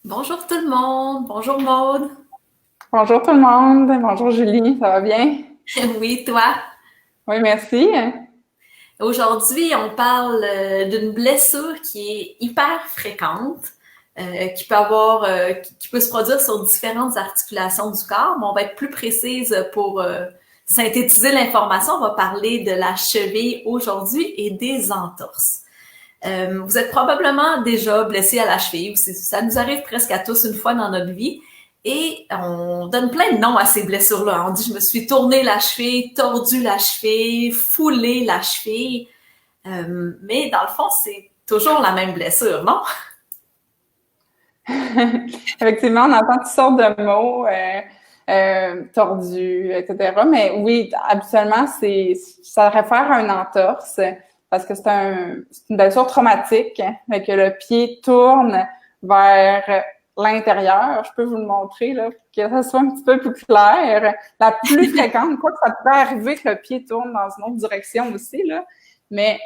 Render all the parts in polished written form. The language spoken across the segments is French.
Bonjour tout le monde, bonjour Maude. Bonjour tout le monde, bonjour Julie, ça va bien? Oui, toi. Oui, merci. Aujourd'hui, on parle d'une blessure qui est hyper fréquente, qui peut avoir, qui peut se produire sur différentes articulations du corps, mais on va être plus précise pour synthétiser l'information. On va parler de la cheville aujourd'hui et des entorses. Vous êtes probablement déjà blessé à la cheville. Ça nous arrive presque à tous une fois dans notre vie. Et on donne plein de noms à ces blessures-là. On dit, je me suis tourné la cheville, tordu la cheville, foulé la cheville. Mais dans le fond, c'est toujours la même blessure, non? Effectivement, on entend toutes sortes de mots, tordus, etc. Mais oui, habituellement, ça réfère à une entorse parce que c'est une blessure traumatique, fait que le pied tourne vers l'intérieur. Je peux vous le montrer, là, pour que ça soit un petit peu plus clair. La plus fréquente, quoi que ça peut arriver que le pied tourne dans une autre direction aussi, là, mais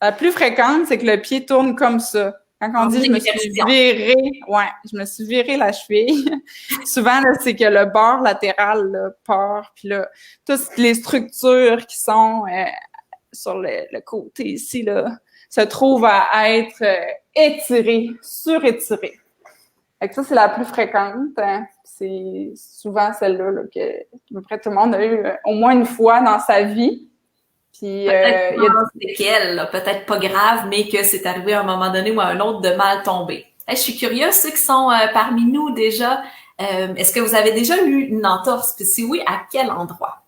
la plus fréquente, c'est que le pied tourne comme ça. Quand on En dit inversion. je me suis viré la cheville. Souvent, là, c'est que le bord latéral là, part, puis là, toutes les structures qui sont sur le côté ici, là, se trouvent à être étirées, surétirées. Fait que ça, c'est la plus fréquente. Hein. C'est souvent celle-là là, que à peu près tout le monde a eu au moins une fois dans sa vie. Puis, Peut-être il y a sans séquelles, là, peut-être pas grave, mais que c'est arrivé à un moment donné ou à un autre de mal tomber. Hey, je suis curieuse, ceux qui sont parmi nous déjà, est-ce que vous avez déjà eu une entorse? Puis si oui, à quel endroit?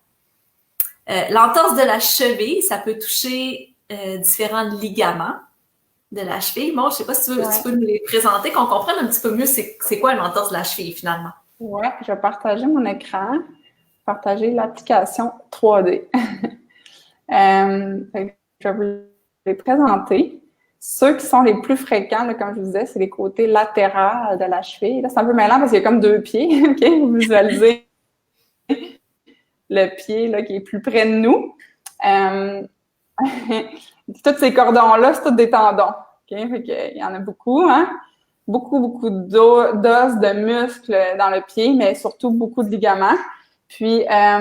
L'entorse de la cheville, ça peut toucher différents ligaments de la cheville. Bon, je sais pas si tu ouais. peux nous les présenter, qu'on comprenne un petit peu mieux c'est quoi une entorse de la cheville finalement. Ouais, je vais partager mon écran, partager l'application 3D. Je vais vous les présenter. Ceux qui sont les plus fréquents, là, comme je vous disais, c'est les côtés latéraux de la cheville. Là, c'est un peu mêlant parce qu'il y a comme deux pieds. OK? Vous visualisez le pied là, qui est plus près de nous. Euh, tous ces cordons-là, c'est tous des tendons. Okay? Fait que, il y en a beaucoup, hein? Beaucoup d'os, de muscles dans le pied, mais surtout beaucoup de ligaments. Puis, à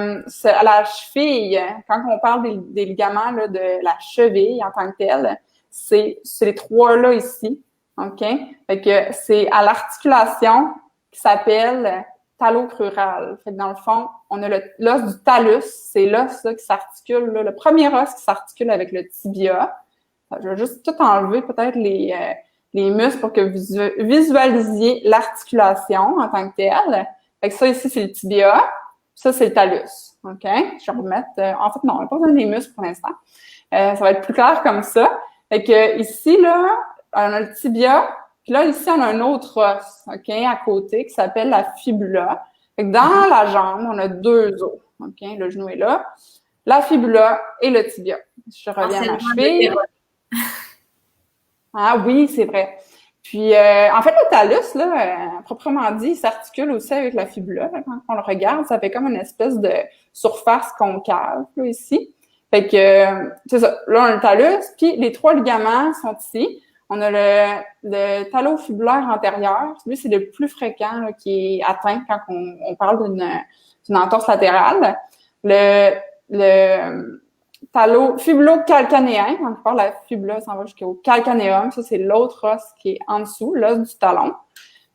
la cheville, quand on parle des ligaments là, de la cheville en tant que telle, c'est les trois-là ici, OK? Fait que c'est à l'articulation qui s'appelle talocrural. Fait que dans le fond, on a l'os du talus, c'est l'os qui s'articule, là, le premier os qui s'articule avec le tibia. Je vais juste tout enlever peut-être les muscles pour que vous visualisiez l'articulation en tant que telle. Fait que ça ici, c'est le tibia. Ça, c'est le talus. OK? Je vais remettre... en fait, non, on n'a pas besoin des muscles pour l'instant. Ça va être plus clair comme ça. Fait que ici, là, on a le tibia. Puis là, ici, on a un autre os, OK, à côté, qui s'appelle la fibula. Fait que dans la jambe, on a deux os. OK? Le genou est là. La fibula et le tibia. Je reviens à ma Anciennement cheville. Ah oui, c'est vrai. Puis, en fait, le talus, là, proprement dit, il s'articule aussi avec la fibula. Là, quand on le regarde, ça fait comme une espèce de surface concave, là, ici. Fait que, c'est ça. Là, on a le talus, puis les trois ligaments sont ici. On a le talofibulaire antérieur. Lui, c'est le plus fréquent là, qui est atteint quand on parle d'une entorse latérale. Le fibulocalcanéen, donc par la fibula, ça va jusqu'au calcanéum. Ça, c'est l'autre os qui est en dessous, l'os du talon.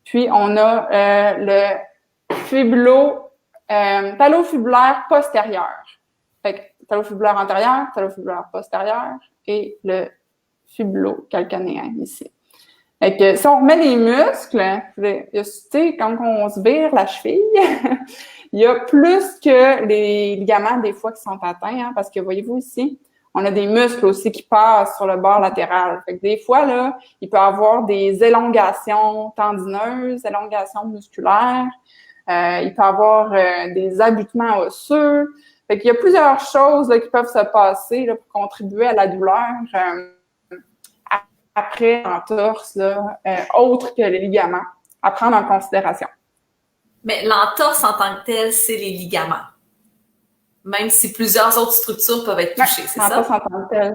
Puis, on a le talofibulaire postérieur. Fait que talofibulaire antérieur, talofibulaire postérieur et le fibulocalcanéen ici. Fait que si on remet les muscles, quand on se vire la cheville, il y a plus que les ligaments des fois qui sont atteints, hein, parce que voyez-vous ici, on a des muscles aussi qui passent sur le bord latéral. Fait que des fois, là, il peut y avoir des élongations tendineuses, élongations musculaires, il peut y avoir des abutements osseux. Fait qu'il y a plusieurs choses là, qui peuvent se passer là, pour contribuer à la douleur. Après l'entorse, autre que les ligaments, à prendre en considération. Mais l'entorse en tant que telle, c'est les ligaments. Même si plusieurs autres structures peuvent être Ouais, touchées, c'est l'entorse ça? en tant que telle.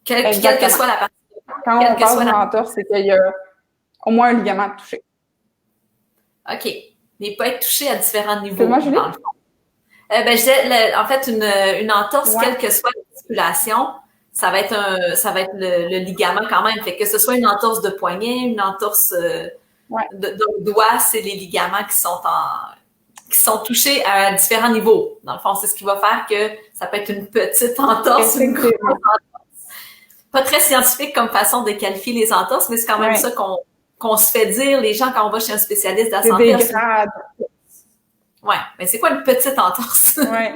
Puis quelle que Exactement. soit la partie, Quand quelle on que parle soit d'une la... entorse, c'est qu'il y a au moins un ligament touché. OK. Mais pas être touché à différents niveaux. Excuse-moi, Julie? Dans le fond. Je disais, en fait, une entorse, Ouais. quelle que soit l'articulation, ça va être le ligament quand même. Fait que ce soit une entorse de poignet, une entorse de doigt, c'est les ligaments qui sont touchés à différents niveaux. Dans le fond, c'est ce qui va faire que ça peut être une petite entorse, une grosse entorse. Pas très scientifique comme façon de qualifier les entorses, mais c'est quand même ça qu'on se fait dire, les gens, quand on va chez un spécialiste de la santé. C'est des grades. Ouais, mais c'est quoi une petite entorse? Ouais.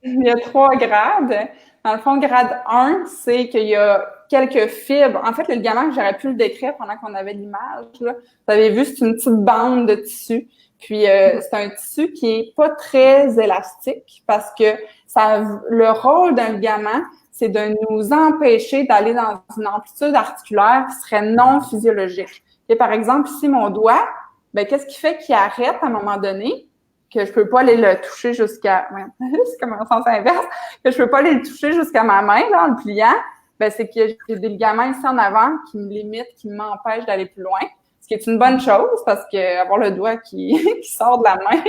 Il y a 3 grades. Dans le fond, grade 1, c'est qu'il y a quelques fibres. En fait, le ligament, j'aurais pu le décrire pendant qu'on avait l'image, là. Vous avez vu, c'est une petite bande de tissu. Puis, c'est un tissu qui est pas très élastique parce que le rôle d'un ligament, c'est de nous empêcher d'aller dans une amplitude articulaire qui serait non physiologique. Et par exemple, ici, mon doigt, ben, qu'est-ce qui fait qu'il arrête à un moment donné? Que je peux pas aller le toucher jusqu'à, c'est comme un sens inverse, que je peux pas aller le toucher jusqu'à ma main, là, en le pliant, ben, c'est que j'ai des ligaments ici en avant qui me limitent, qui m'empêchent d'aller plus loin. Ce qui est une bonne chose parce que avoir le doigt qui sort de la main,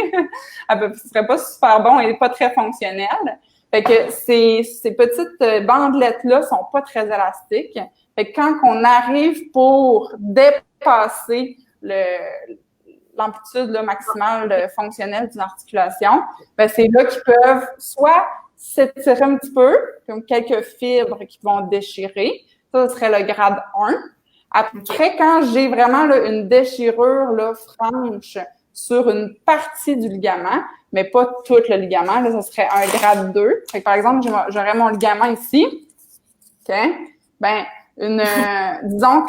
ce serait pas super bon et pas très fonctionnel. Fait que ces petites bandelettes-là sont pas très élastiques. Fait que quand on arrive pour dépasser l'amplitude là, maximale fonctionnelle d'une articulation, ben c'est là qu'ils peuvent soit s'étirer un petit peu, comme quelques fibres qui vont déchirer. Ça, ce serait le grade 1. Après, quand j'ai vraiment là, une déchirure là, franche sur une partie du ligament, mais pas tout le ligament, là, ça serait un grade 2. Fait que, par exemple, j'aurais mon ligament ici. OK? Ben, disons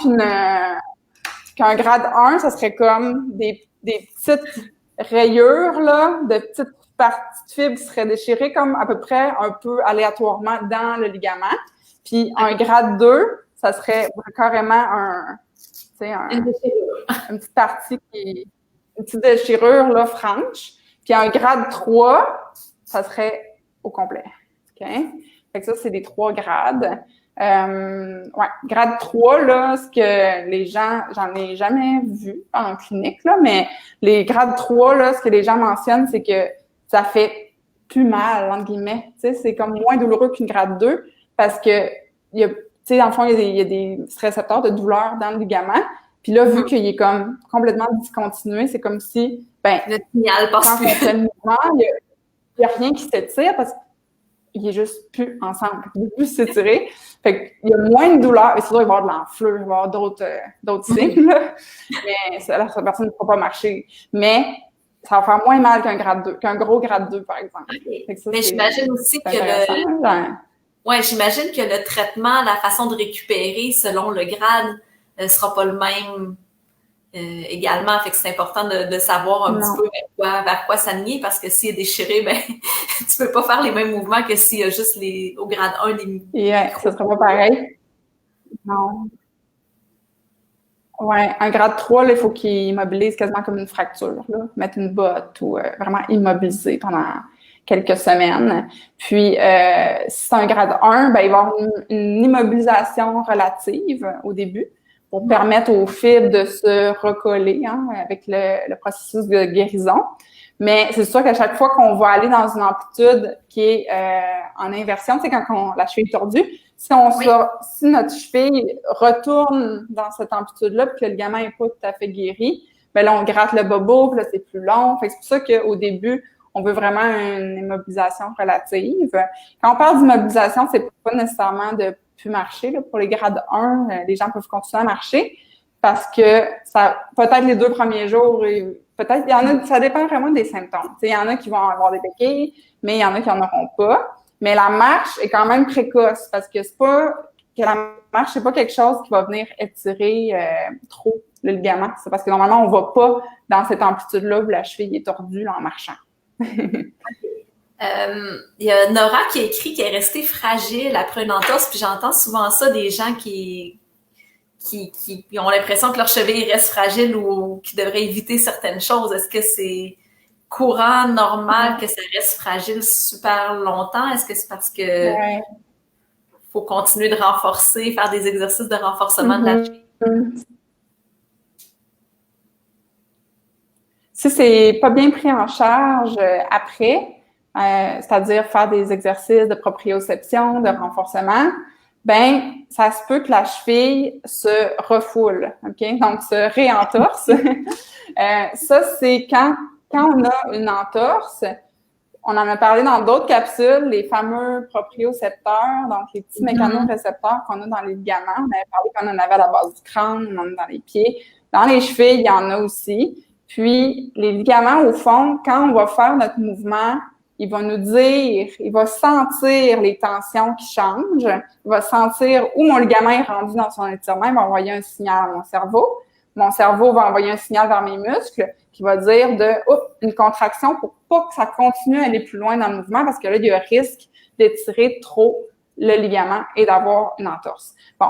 qu'un grade 1, ça serait comme des petites rayures, là, de petites parties de fibres qui seraient déchirées comme à peu près un peu aléatoirement dans le ligament. Puis un grade 2, ça serait carrément une petite partie une petite déchirure, là, franche. Puis un grade 3, ça serait au complet. OK? Fait que ça, c'est les 3 grades. Grade 3, là, ce que les gens, j'en ai jamais vu en clinique, là, mais les grades 3, là, ce que les gens mentionnent, c'est que ça fait plus mal, entre guillemets. Tu sais, c'est comme moins douloureux qu'une grade 2 parce que tu sais, dans le fond, il y a des récepteurs de douleur dans le ligament. Puis là, vu qu'il est comme complètement discontinué, c'est comme si, le signal passe quand on fait le mouvement, il y a rien qui s'étire parce qu'il est juste plus ensemble. Il ne peut plus s'étirer. Fait qu'il y a moins de douleur. Et sinon, il va y avoir de l'enflure, il va y avoir d'autres signes, là. Mais la personne ne pourra pas marcher. Mais ça va faire moins mal qu'un grade 2, qu'un gros grade 2, par exemple. Okay. Mais j'imagine aussi que j'imagine que le traitement, la façon de récupérer selon le grade sera pas le même également. Fait que c'est important de savoir un petit peu vers quoi s'aligner parce que s'il est déchiré, ben tu peux pas faire les mêmes mouvements que s'il y a juste au grade 1 des ça sera pas pareil. Non. Ouais, un grade 3, là, il faut qu'il immobilise quasiment comme une fracture, là. Mettre une botte ou vraiment immobiliser pendant quelques semaines. Puis, si c'est un grade 1, ben, il va y avoir une immobilisation relative au début pour permettre aux fibres de se recoller avec le processus de guérison. Mais c'est sûr qu'à chaque fois qu'on va aller dans une amplitude qui est en inversion, tu sais, quand la cheville est tordue, si notre cheville retourne dans cette amplitude-là, puis que le ligament n'est pas tout à fait guéri, ben là, on gratte le bobo, puis là, c'est plus long. Fait que c'est pour ça qu'au début, on veut vraiment une immobilisation relative. Quand on parle d'immobilisation, c'est pas nécessairement de plus marcher. Là. Pour les grades 1, les gens peuvent continuer à marcher parce que ça, peut-être les 2 premiers jours, peut-être, il y en a, ça dépend vraiment des symptômes. Il y en a qui vont avoir des béquilles, mais il y en a qui n'en auront pas. Mais la marche est quand même précoce parce que la marche, c'est pas quelque chose qui va venir étirer trop le ligament. C'est parce que normalement, on va pas dans cette amplitude-là où la cheville est tordue là, en marchant. Il y a Nora qui a écrit qu'elle est restée fragile après une entorse, puis j'entends souvent ça des gens qui ont l'impression que leur cheville reste fragile ou qui devraient éviter certaines choses. Est-ce que c'est courant, normal que ça reste fragile super longtemps? Est-ce que c'est parce que faut continuer de renforcer, faire des exercices de renforcement de la cheville? Si c'est pas bien pris en charge après, c'est-à-dire faire des exercices de proprioception, de renforcement, ben ça se peut que la cheville se refoule, ok? Donc se réentorse. Ça c'est quand on a une entorse. On en a parlé dans d'autres capsules, les fameux propriocepteurs, donc les petits mécanorécepteurs qu'on a dans les ligaments. On avait parlé qu'on en avait à la base du crâne, on en a dans les pieds. Dans les chevilles, il y en a aussi. Puis, les ligaments, au fond, quand on va faire notre mouvement, il va nous dire, il va sentir les tensions qui changent, il va sentir où mon ligament est rendu dans son étirement, il va envoyer un signal à mon cerveau. Mon cerveau va envoyer un signal vers mes muscles qui va dire une contraction pour pas que ça continue à aller plus loin dans le mouvement parce que là, il y a un risque d'étirer trop le ligament et d'avoir une entorse. Bon,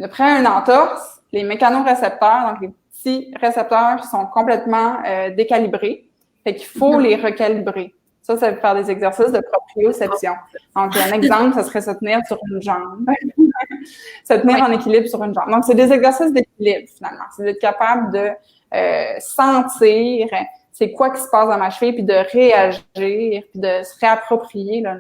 après une entorse, les mécanorécepteurs, donc les petits récepteurs sont complètement décalibrés. Fait qu'il faut les recalibrer. Ça veut faire des exercices de proprioception. Donc, un exemple, ça serait se tenir sur une jambe. Se tenir en équilibre sur une jambe. Donc, c'est des exercices d'équilibre, finalement. C'est d'être capable de sentir c'est quoi qui se passe dans ma cheville, puis de réagir, puis de se réapproprier là,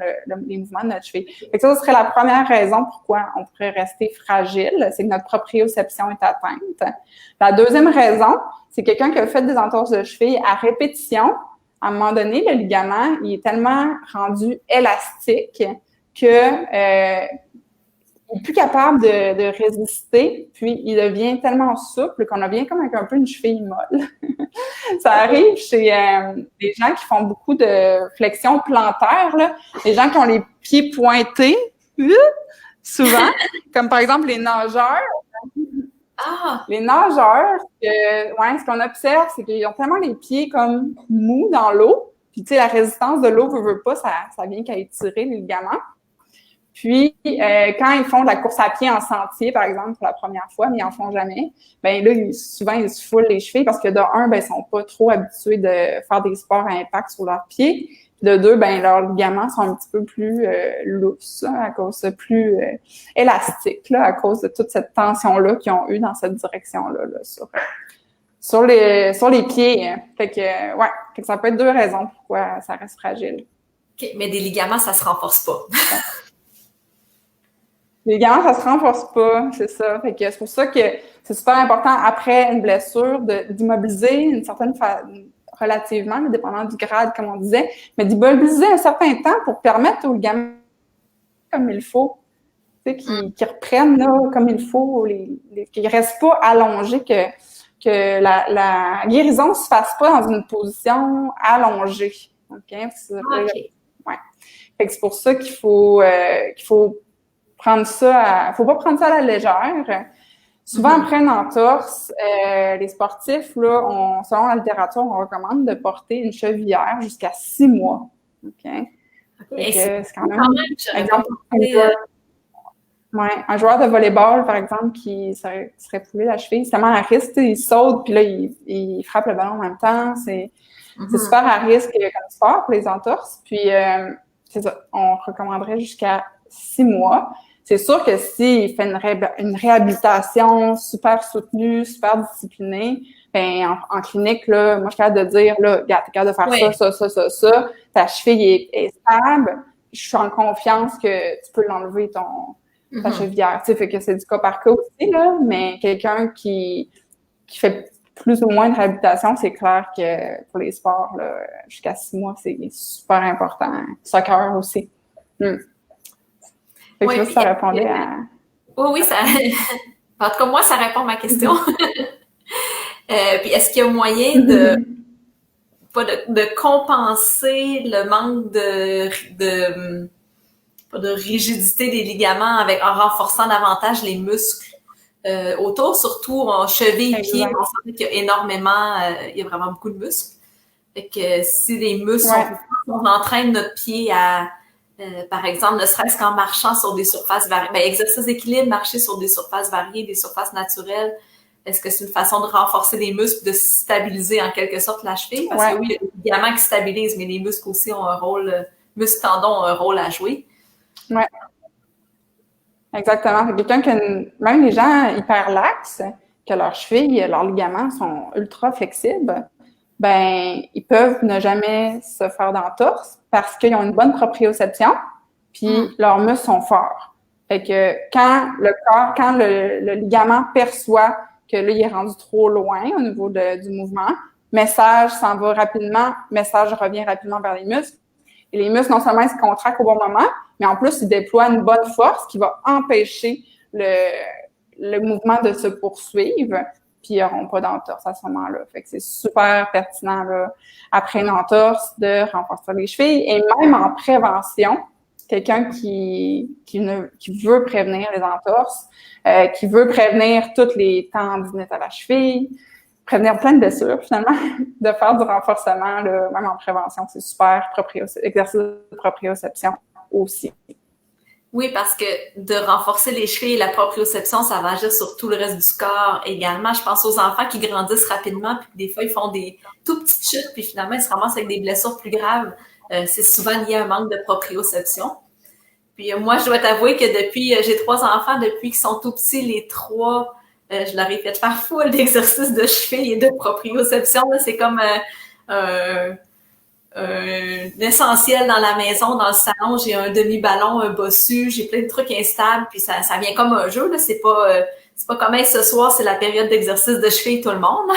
les mouvements de notre cheville. Fait que ça serait la première raison pourquoi on pourrait rester fragile, c'est que notre proprioception est atteinte. La deuxième raison, c'est quelqu'un qui a fait des entorses de cheville à répétition. À un moment donné, le ligament, il est tellement rendu élastique que il est plus capable de résister, puis il devient tellement souple qu'on devient comme avec un peu une cheville molle. Ça arrive chez des gens qui font beaucoup de flexion plantaire, là, des gens qui ont les pieds pointés, souvent, comme par exemple les nageurs. Les nageurs, ce qu'on observe, c'est qu'ils ont tellement les pieds comme mous dans l'eau, puis tu sais, la résistance de l'eau veut pas, ça vient qu'à étirer les ligaments. Puis, quand ils font de la course à pied en sentier, par exemple, pour la première fois, mais ils en font jamais, ben là, souvent, ils se foulent les chevilles parce que de un, ben, ils sont pas trop habitués de faire des sports à impact sur leurs pieds. De deux, ben, leurs ligaments sont un petit peu plus lousses, à cause de plus élastiques, là, à cause de toute cette tension-là qu'ils ont eu dans cette direction-là, là, sur les pieds. Fait que ça peut être deux raisons pourquoi ça reste fragile. OK, mais des ligaments, ça se renforce pas. Les ligaments, ça se renforce pas, c'est ça. Fait que c'est pour ça que c'est super important, après une blessure, d'immobiliser une certaine relativement, dépendant du grade, comme on disait, mais d'immobiliser un certain temps pour permettre aux ligaments comme il faut, tu sais, qu'ils reprennent là, comme il faut, qu'ils ne restent pas allongés, que la guérison ne se fasse pas dans une position allongée. OK? Ouais. Fait que c'est pour ça qu'il faut prendre ça faut pas prendre ça à la légère. Souvent, après une entorse, les sportifs, là, selon la littérature, on recommande de porter une chevillère jusqu'à 6 mois. OK? C'est quand même exemple, un joueur de volley-ball, par exemple, qui serait foulé la cheville, c'est tellement à risque, il saute, puis là, il frappe le ballon en même temps. C'est super à risque comme sport pour les entorses. Puis, c'est ça, on recommanderait jusqu'à 6 mois. C'est sûr que s'il fait une réhabilitation super soutenue, super disciplinée, ben en clinique, là, moi, je suis capable de dire, là, regarde, t'es capable de faire ça, ta cheville est stable, je suis en confiance que tu peux l'enlever ta chevillère. Tu sais, fait que c'est du cas par cas aussi, là, mais quelqu'un qui fait plus ou moins de réhabilitation, c'est clair que pour les sports, là, jusqu'à 6 mois, c'est super important. Soccer aussi. Fait que je sais pas si ça répondait à... Oui, ça... En tout cas, moi, ça répond à ma question. Puis, est-ce qu'il y a moyen de compenser le manque de rigidité des ligaments en renforçant davantage les muscles autour, surtout en cheville et pieds, on sent qu'il y a énormément, il y a vraiment beaucoup de muscles. Fait que si les muscles on entraîne notre pied à par exemple, ne serait-ce qu'en marchant sur des surfaces variées. Exercice d'équilibre, marcher sur des surfaces variées, des surfaces naturelles. Est-ce que c'est une façon de renforcer les muscles, de stabiliser en quelque sorte la cheville? Parce que oui, il y a des ligaments qui stabilisent, mais les muscles aussi ont un rôle, muscles tendons ont un rôle à jouer. Oui. Exactement. Quelqu'un que, même les gens hyper laxes, que leurs chevilles, leurs ligaments sont ultra flexibles, ben ils peuvent ne jamais se faire d'entorse parce qu'ils ont une bonne proprioception, puis leurs muscles sont forts. Fait que quand le ligament perçoit que là, il est rendu trop loin au niveau du mouvement, message s'en va rapidement, message revient rapidement vers les muscles. Et les muscles, non seulement ils se contractent au bon moment, mais en plus, ils déploient une bonne force qui va empêcher le mouvement de se poursuivre, puis ils n'auront pas d'entorse à ce moment-là. Fait que c'est super pertinent, là, après une entorse, de renforcer les chevilles. Et même en prévention, quelqu'un qui veut prévenir les entorses, qui veut prévenir toutes les tendinites à la cheville, prévenir plein de blessures, finalement, de faire du renforcement, là, même en prévention, c'est super, exercice de proprioception aussi. Oui, parce que de renforcer les chevilles et la proprioception, ça va agir sur tout le reste du corps également. Je pense aux enfants qui grandissent rapidement, puis des fois, ils font des tout petites chutes, puis finalement, ils se ramassent avec des blessures plus graves. C'est souvent lié à un manque de proprioception. Puis moi, je dois t'avouer que j'ai 3 enfants, depuis qu'ils sont tout petits, les 3, je leur ai fait faire full d'exercices de cheville et de proprioception. Là, c'est comme un essentiel dans la maison, dans le salon. J'ai un demi-ballon, un bossu, j'ai plein de trucs instables, puis ça vient comme un jeu. Là, c'est pas comme ce soir, c'est la période d'exercice de cheville tout le monde.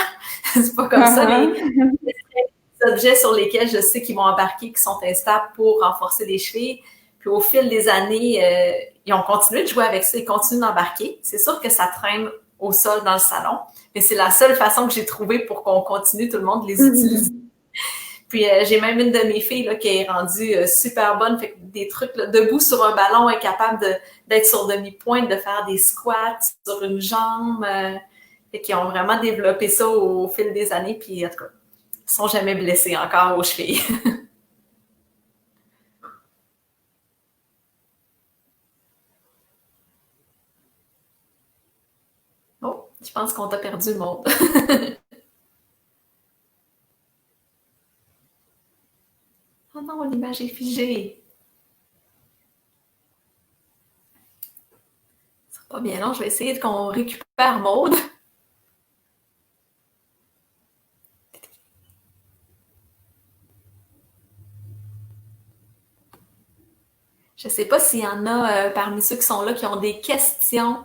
C'est pas comme ça. Les objets sur lesquels je sais qu'ils vont embarquer, qui sont instables pour renforcer les chevilles. Puis au fil des années, ils ont continué de jouer avec ça, ils continuent d'embarquer. C'est sûr que ça traîne au sol dans le salon, mais c'est la seule façon que j'ai trouvée pour qu'on continue tout le monde de les utiliser. Puis j'ai même une de mes filles là, qui est rendue super bonne, fait que des trucs là, debout sur un ballon, incapable d'être sur demi-pointe, de faire des squats sur une jambe. Fait qu'ils ont vraiment développé ça au fil des années, puis en tout cas, ils sont jamais blessés encore aux chevilles. Oh, je pense qu'on t'a perdu le monde. Oh non, l'image est figée. C'est pas bien long, je vais essayer qu'on récupère Maude. Je sais pas s'il y en a parmi ceux qui sont là qui ont des questions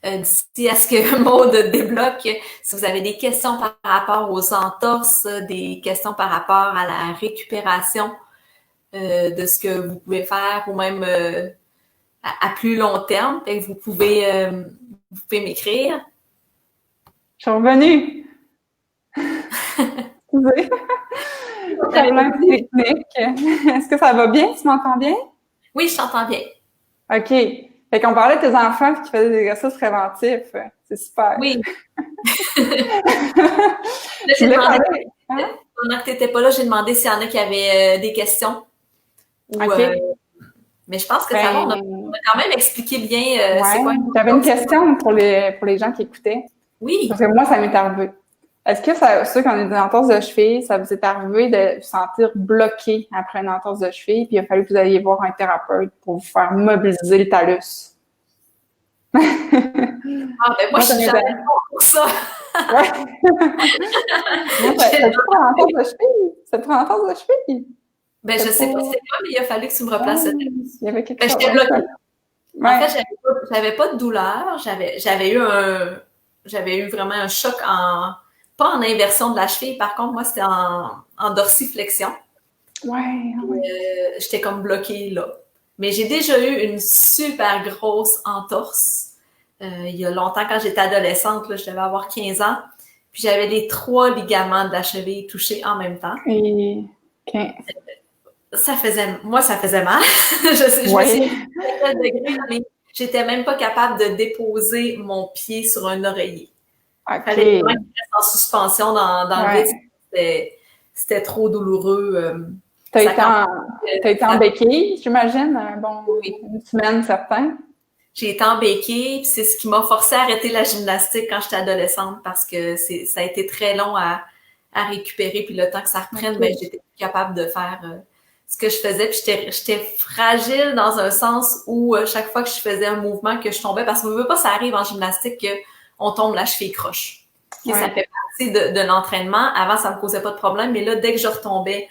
d'ici à ce que Maude débloque. Si vous avez des questions par rapport aux entorses, des questions par rapport à la récupération de ce que vous pouvez faire ou même à plus long terme, vous pouvez m'écrire. Je suis revenue. Excusez. Problème technique. Est-ce que ça va bien? Tu m'entends bien? Oui, je t'entends bien. OK. Fait qu'on parlait de tes enfants qui faisaient des exercices préventifs. C'est super. Oui. Là, j'ai demandé, pendant que tu n'étais pas là, j'ai demandé s'il y en a qui avaient des questions. OK. Mais je pense que ça va. On a quand même expliqué bien c'est quoi. J'avais une question pour les gens qui écoutaient. Oui. Parce que moi, ça m'est arrivé. Est-ce que ceux qui ont des entorses de cheville, ça vous est arrivé de vous sentir bloqué après une entorse de cheville, puis il a fallu que vous alliez voir un thérapeute pour vous faire mobiliser le talus? Ah, ben moi, je suis jamais pour ça. Ouais. Ça te prend une entorse de cheville? Ça te prend une entorse de cheville? Ben, je sais pas c'est quoi, mais il a fallu que tu me replaces le talus. Il y avait quelque chose. J'étais bloquée. En fait, j'avais pas de douleur. J'avais eu vraiment un choc pas en inversion de la cheville. Par contre, moi, c'était en dorsiflexion. Ouais. J'étais comme bloquée là. Mais j'ai déjà eu une super grosse entorse. Il y a longtemps, quand j'étais adolescente, là, je devais avoir 15 ans. Puis j'avais les 3 ligaments de la cheville touchés en même temps. Et... Okay. Ça faisait mal. Je me suis mais j'étais même pas capable de déposer mon pied sur un oreiller. Il fallait vraiment qu'il reste en suspension dans le vide. C'était trop douloureux. T'as été en béquille, j'imagine, une semaine, certain. J'ai été en béquille, puis c'est ce qui m'a forcé à arrêter la gymnastique quand j'étais adolescente parce que ça a été très long à récupérer, puis le temps que ça reprenne, ben, j'étais plus capable de faire ce que je faisais, puis j'étais fragile dans un sens où chaque fois que je faisais un mouvement que je tombais, parce qu'on veut pas, ça arrive en gymnastique qu'on tombe la cheville croche. que ça fait partie de l'entraînement. Avant, ça me causait pas de problème, mais là, dès que je retombais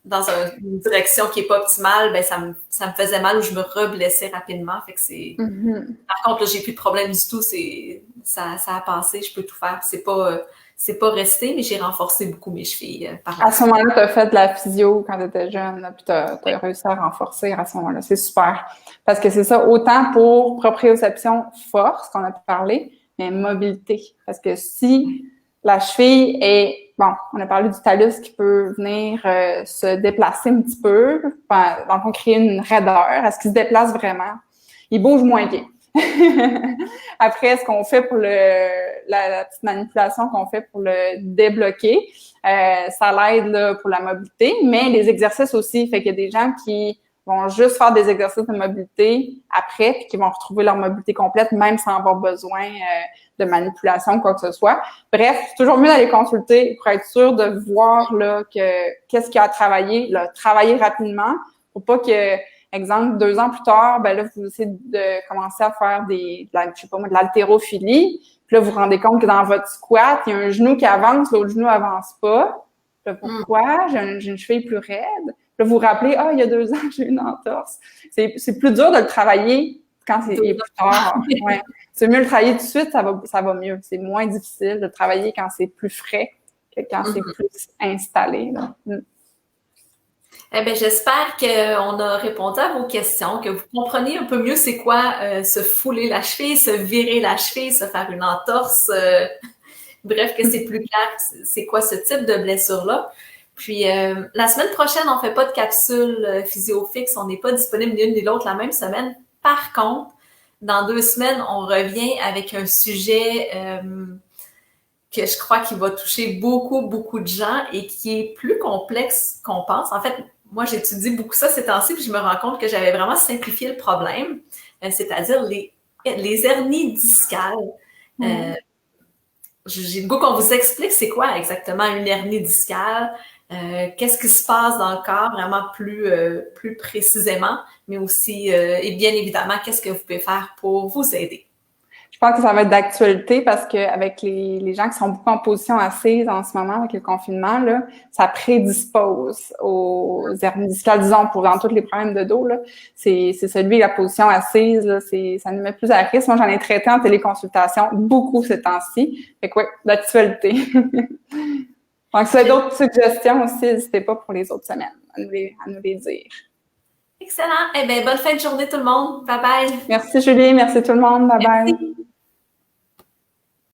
dans une direction qui est pas optimale, ben ça me faisait mal ou je me reblessais rapidement. Fait que c'est. Par contre, là, j'ai plus de problème du tout. Ça a passé, je peux tout faire. C'est pas resté, mais j'ai renforcé beaucoup mes chevilles par là. À ce moment-là, tu as fait de la physio quand tu étais jeune, là, puis tu as réussi à renforcer à ce moment-là. C'est super. Parce que c'est ça, autant pour proprioception force, qu'on a parlé, mais mobilité. Parce que si la cheville est, bon, on a parlé du talus qui peut venir se déplacer un petit peu, donc on crée une raideur. Est-ce qu'il se déplace vraiment? Il bouge moins bien. Après, ce qu'on fait pour la petite manipulation qu'on fait pour le débloquer, ça l'aide là, pour la mobilité, mais les exercices aussi. Fait qu'il y a des gens qui vont juste faire des exercices de mobilité après, puis qui vont retrouver leur mobilité complète, même sans avoir besoin de manipulation ou quoi que ce soit. Bref, c'est toujours mieux d'aller consulter pour être sûr de voir là qu'est-ce qu'il y a à travailler, là, travailler rapidement pour pas que exemple, 2 ans plus tard, ben là, vous essayez de commencer à faire de l'haltérophilie. Puis là, vous vous rendez compte que dans votre squat, il y a un genou qui avance, l'autre genou avance pas. Puis là, pourquoi? J'ai une cheville plus raide. Puis là, vous vous rappelez, il y a 2 ans, j'ai eu une entorse. C'est plus dur de le travailler quand c'est plus tard. Ouais. C'est mieux de le travailler tout de suite, ça va mieux. C'est moins difficile de travailler quand c'est plus frais que quand c'est plus installé, là. Eh bien, j'espère qu'on a répondu à vos questions, que vous comprenez un peu mieux c'est quoi se fouler la cheville, se virer la cheville, se faire une entorse. Bref, que c'est plus clair c'est quoi ce type de blessure-là. Puis, la semaine prochaine, on fait pas de capsule physio fixe. On n'est pas disponible ni l'une ni l'autre la même semaine. Par contre, dans 2 semaines, on revient avec un sujet que je crois qu'il va toucher beaucoup, beaucoup de gens et qui est plus complexe qu'on pense. En fait, moi, j'étudie beaucoup ça ces temps-ci, puis je me rends compte que j'avais vraiment simplifié le problème, c'est-à-dire les hernies discales. J'ai le goût qu'on vous explique c'est quoi exactement une hernie discale, qu'est-ce qui se passe dans le corps vraiment plus précisément, mais aussi, et bien évidemment, qu'est-ce que vous pouvez faire pour vous aider. Je pense que ça va être d'actualité parce que avec les gens qui sont beaucoup en position assise en ce moment avec le confinement, là, ça prédispose aux hernies discales, disons, pour dans tous les problèmes de dos, là. C'est celui, la position assise, là, ça nous met plus à risque. Moi, j'en ai traité en téléconsultation beaucoup ces temps-ci. Fait que ouais, d'actualité. Donc, si vous avez d'autres suggestions aussi, n'hésitez pas pour les autres semaines à nous les dire. Excellent. Eh bien, bonne fin de journée tout le monde. Bye bye. Merci Julie, merci tout le monde. Bye bye.